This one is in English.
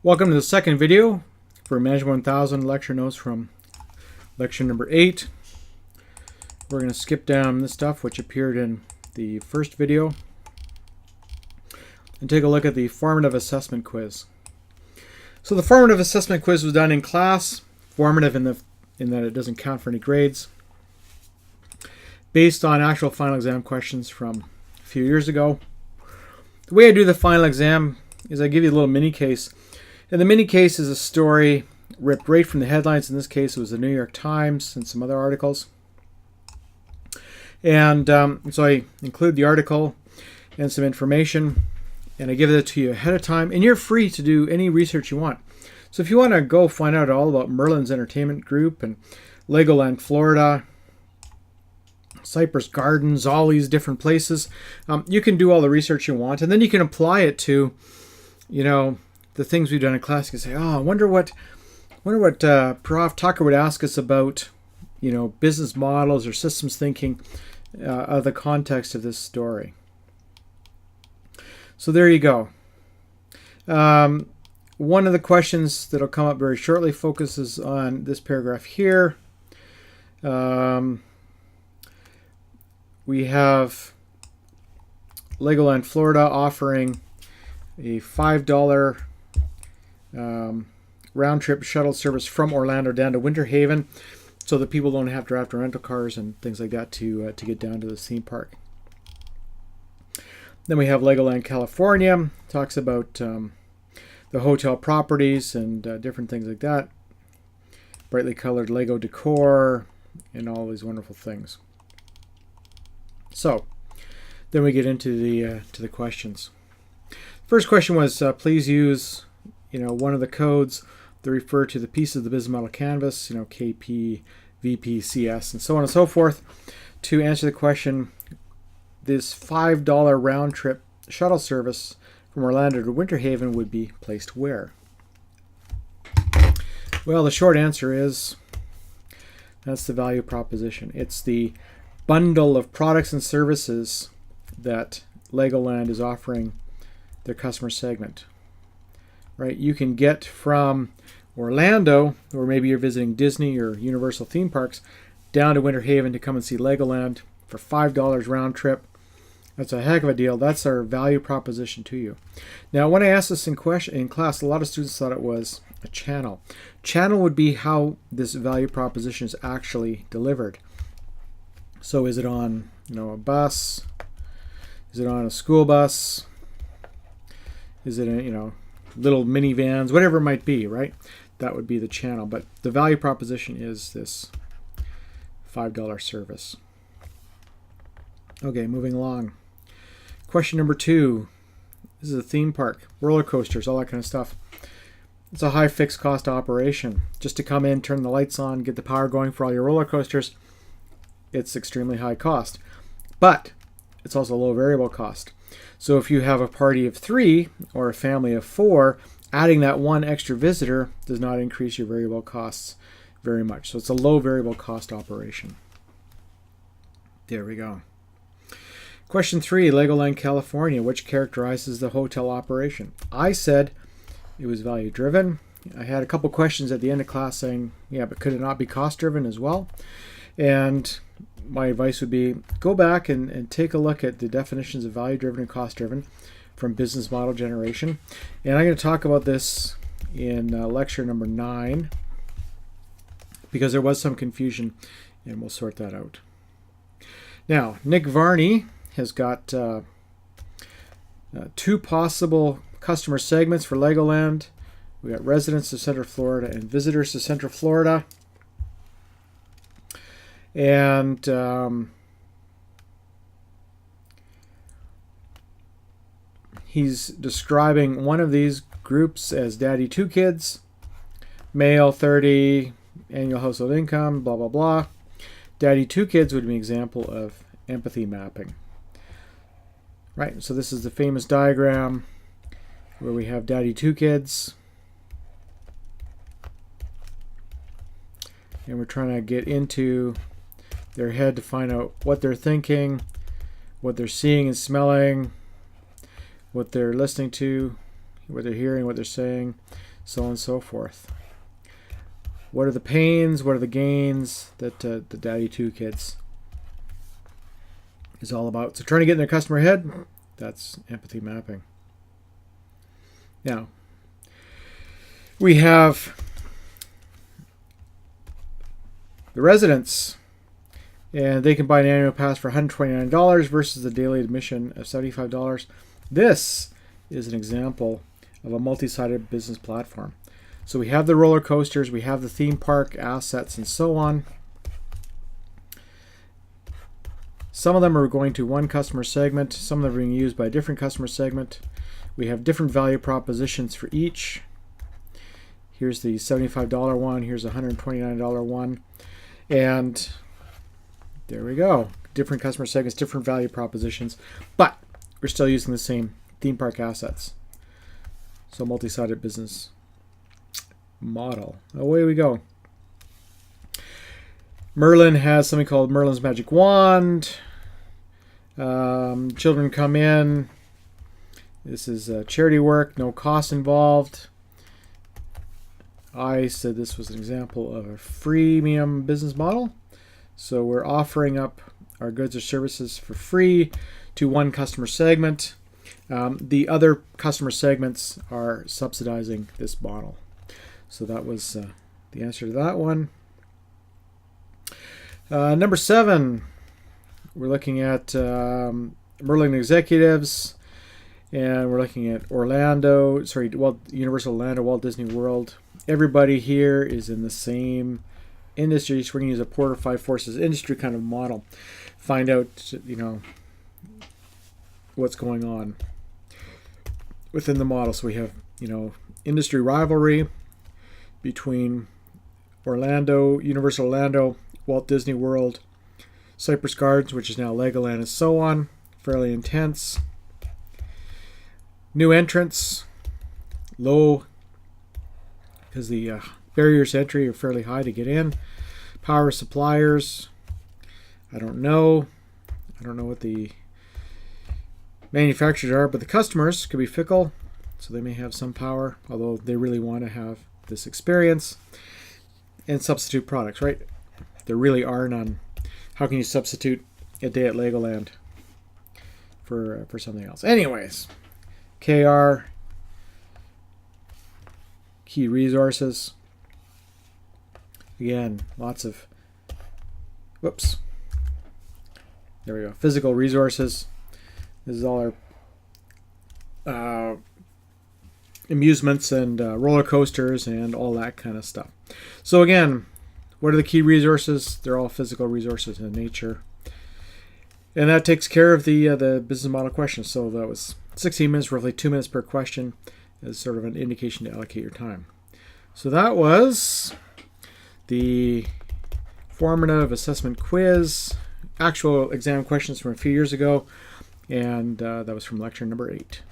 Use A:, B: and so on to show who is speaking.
A: Welcome to the second video for Management 1000 lecture notes from lecture number 8. We're going to skip down this stuff which appeared in the first video and take a look at the Formative Assessment Quiz. So the Formative Assessment Quiz was done in class, formative in that it doesn't count for any grades, based on actual final exam questions from a few years ago. The way I do the final exam is I give you a little mini case. And the mini case is a story ripped right from the headlines. In this case, it was the New York Times and some other articles. And so I include the article and some information, and I give it to you ahead of time. And you're free to do any research you want. So if you want to go find out all about Merlin's Entertainment Group and Legoland, Florida, Cypress Gardens, all these different places, you can do all the research you want, and then you can apply it to, the things we've done in class. You can say, I wonder what Prof. Tucker would ask us about, business models or systems thinking of the context of this story. So there you go. One of the questions that will come up very shortly focuses on this paragraph here. We have Legoland, Florida offering a $5 round-trip shuttle service from Orlando down to Winter Haven, so that people don't have to drive to rental cars and things like that to get down to the theme park. Then we have Legoland, California. Talks about the hotel properties and different things like that. Brightly colored Lego decor and all these wonderful things. So then we get into the questions. First question was, please use one of the codes that refer to the piece of the business model canvas, KP, VP, CS, and so on and so forth, to answer the question, this $5 round trip shuttle service from Orlando to Winter Haven would be placed where? Well, the short answer is that's the value proposition. It's the bundle of products and services that Legoland is offering their customer segment. Right? You can get from Orlando, or maybe you're visiting Disney or Universal theme parks, down to Winter Haven to come and see Legoland for $5 round trip. That's a heck of a deal. That's our value proposition to you. Now, when I asked this in class, a lot of students thought it was a channel. Channel would be how this value proposition is actually delivered. So is it on a bus? Is it on a school bus? Is it little minivans, whatever it might be, right? That would be the channel. But the value proposition is this $5 service. Okay, moving along. Question number 2. This is a theme park, roller coasters, all that kind of stuff. It's a high fixed cost operation. Just to come in, turn the lights on, get the power going for all your roller coasters, it's extremely high cost. But it's also low variable cost. So if you have a party of 3 or a family of 4, adding that one extra visitor does not increase your variable costs very much. So it's a low variable cost operation. There we go. Question 3, Legoland, California, which characterizes the hotel operation? I said it was value driven. I had a couple questions at the end of class saying, yeah, but could it not be cost driven as well? And my advice would be go back and take a look at the definitions of value driven and cost driven from business model generation. And I'm going to talk about this in lecture number 9 because there was some confusion, and we'll sort that out. Now, Nick Varney has got 2 possible customer segments for Legoland. We got residents of Central Florida and visitors to Central Florida. And he's describing one of these groups as daddy 2 kids, male 30, annual household income, blah, blah, blah. Daddy 2 kids would be an example of empathy mapping. Right, so this is the famous diagram where we have daddy 2 kids. And we're trying to get into their head to find out what they're thinking, what they're seeing and smelling, what they're listening to, what they're hearing, what they're saying. so on and so forth. What are the pains? What are the gains that the Daddy 2 kids is all about? So trying to get in their customer head, that's empathy mapping. Now, we have the residents, and they can buy an annual pass for $129 versus the daily admission of $75. This is an example of a multi-sided business platform. So we have the roller coasters, we have the theme park assets, and so on. Some of them are going to one customer segment, some of them are being used by a different customer segment. We have different value propositions for each. Here's the $75 one, here's a $129 one, and there we go. Different customer segments, different value propositions, but we're still using the same theme park assets. So multi-sided business model. Away we go. Merlin has something called Merlin's Magic Wand. Children come in. This is charity work, no cost involved. I said this was an example of a freemium business model. So we're offering up our goods or services for free to one customer segment. The other customer segments are subsidizing this model. So that was the answer to that one. Number 7, we're looking at Merlin executives, and we're looking at Universal Orlando, Walt Disney World. Everybody here is in the same industry, so we're going to use a Porter 5 Forces industry kind of model. Find out, what's going on within the model. So we have, industry rivalry between Orlando, Universal Orlando, Walt Disney World, Cypress Gardens, which is now Legoland, and so on. Fairly intense. New entrants, low, because the barriers to entry are fairly high to get in. Power suppliers, I don't know what the manufacturers are, but the customers could be fickle, so they may have some power, although they really want to have this experience. And substitute products, right? There really are none. How can you substitute a day at Legoland for something else? Anyways, KR, key resources. Again, lots of, whoops. There we go. Physical resources. This is all our amusements and roller coasters and all that kind of stuff. So again, what are the key resources? They're all physical resources in nature. And that takes care of the business model question. So that was 16 minutes, roughly 2 minutes per question, as sort of an indication to allocate your time. So that was the Formative Assessment Quiz, actual exam questions from a few years ago, and that was from lecture number 8.